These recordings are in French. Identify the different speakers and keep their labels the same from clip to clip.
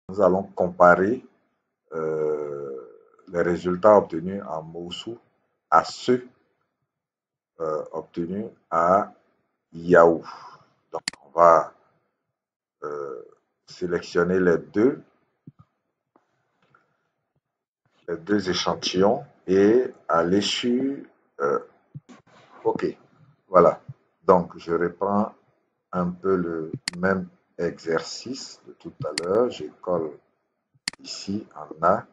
Speaker 1: Nous allons comparer les résultats obtenus à Moussou à ceux obtenus à Yahoo. Donc, on va euh, sélectionner les deux échantillons et aller sur OK. Voilà. Donc, je reprends un peu le même exercice de tout à l'heure. Je colle ici en A.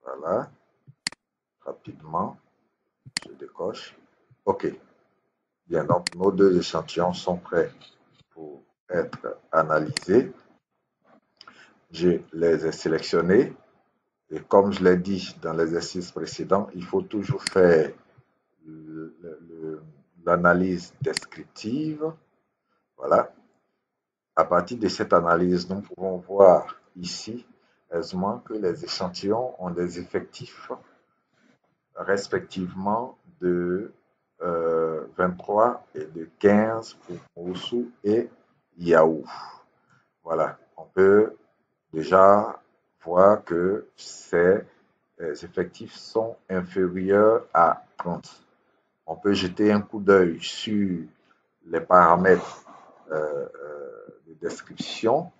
Speaker 1: Voilà. Rapidement. Je décoche. OK. Bien, donc nos deux échantillons sont prêts pour être analysés. Je les ai sélectionnés. Et comme je l'ai dit dans l'exercice précédent, il faut toujours faire l'analyse descriptive. Voilà. À partir de cette analyse, nous pouvons voir ici aisément que les échantillons ont des effectifs respectivement de 23 et de 15 pour Moussou et Yahoo. Voilà, on peut déjà voir que ces effectifs sont inférieurs à 30. On peut jeter un coup d'œil sur les paramètres de description.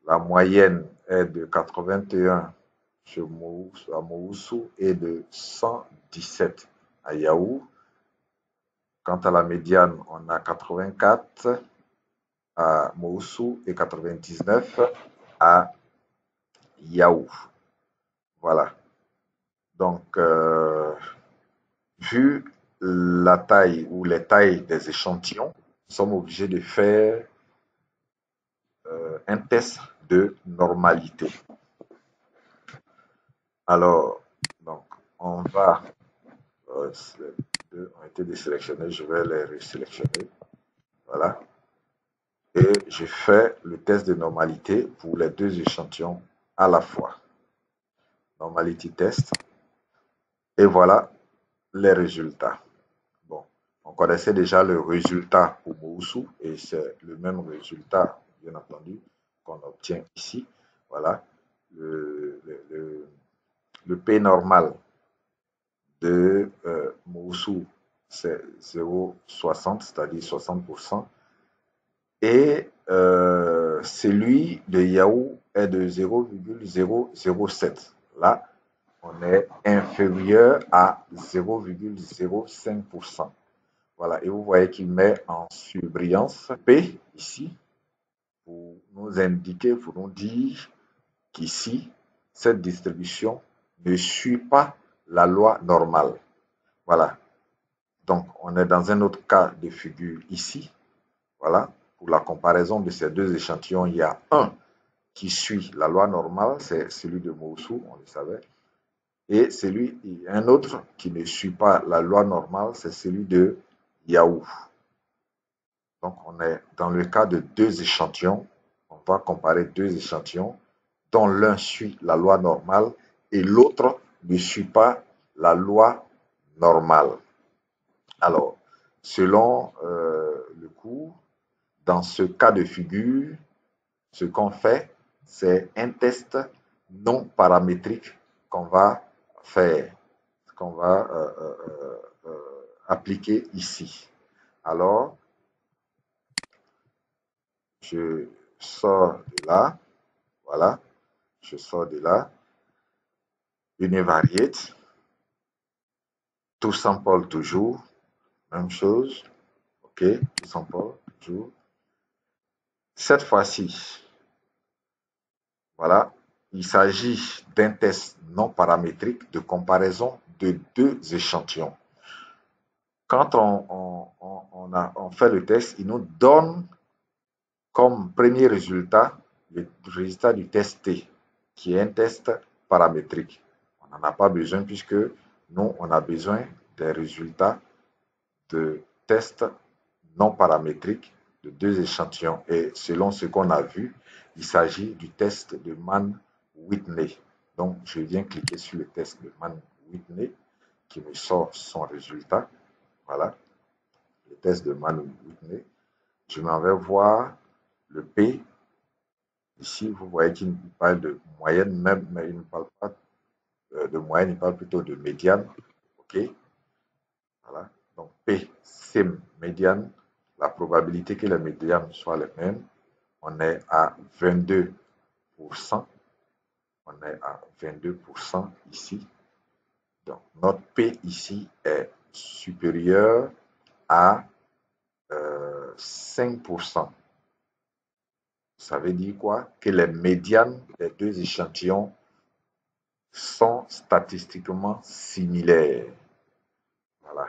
Speaker 1: La moyenne est de 81 à Moussou et de 117 à Yahoo. Quant à la médiane, on a 84 à Moussou et 99 à Yahoo. Voilà. Donc, vu la taille ou les tailles des échantillons, nous sommes obligés de faire un test de normalité. Alors, donc, on va, les deux ont été désélectionnés, je vais les resélectionner. Voilà. Et je fais le test de normalité pour les deux échantillons à la fois. Normality test. Et voilà les résultats. Bon, on connaissait déjà le résultat pour Moussou et c'est le même résultat, bien entendu, qu'on obtient ici. Voilà. Le P normal de Moussou, c'est 0,60, c'est-à-dire 60%. Et celui de Yahoo est de 0,007. Là, on est inférieur à 0,05%. Voilà, et vous voyez qu'il met en surbrillance P ici pour nous indiquer, pour nous dire qu'ici, cette distribution ne suit pas la loi normale. Voilà, donc on est dans un autre cas de figure ici. Voilà, pour la comparaison de ces deux échantillons, il y a un qui suit la loi normale, c'est celui de Moussou, on le savait, et un autre qui ne suit pas la loi normale, c'est celui de Yahoo. Donc, on est dans le cas de deux échantillons. On va comparer deux échantillons dont l'un suit la loi normale et l'autre ne suit pas la loi normale. Alors, selon le cours, dans ce cas de figure, ce qu'on fait, c'est un test non paramétrique qu'on va faire, qu'on va appliquer ici. Alors, je sors de là, voilà, je sors de là, univariate, tout sample toujours, même chose, ok, tout sample toujours. Cette fois-ci, voilà, il s'agit d'un test non paramétrique de comparaison de deux échantillons. Quand on fait le test, il nous donne comme premier résultat le résultat du test T, qui est un test paramétrique. On n'en a pas besoin puisque nous, on a besoin des résultats de tests non paramétriques de deux échantillons. Et selon ce qu'on a vu, il s'agit du test de Mann-Whitney. Donc, je viens cliquer sur le test de Mann-Whitney qui me sort son résultat. Voilà, le test de Mann-Whitney. Je m'en vais voir le P Ici, vous voyez qu'il parle de moyenne même, mais il ne parle pas de moyenne, il parle plutôt de médiane. OK? Voilà. Donc, P, c'est médiane. La probabilité que les médianes soient les mêmes, on est à 22%. On est à 22% ici. Donc, notre P ici est supérieur à 5%. Ça veut dire quoi? Que les médianes des deux échantillons sont statistiquement similaires. Voilà.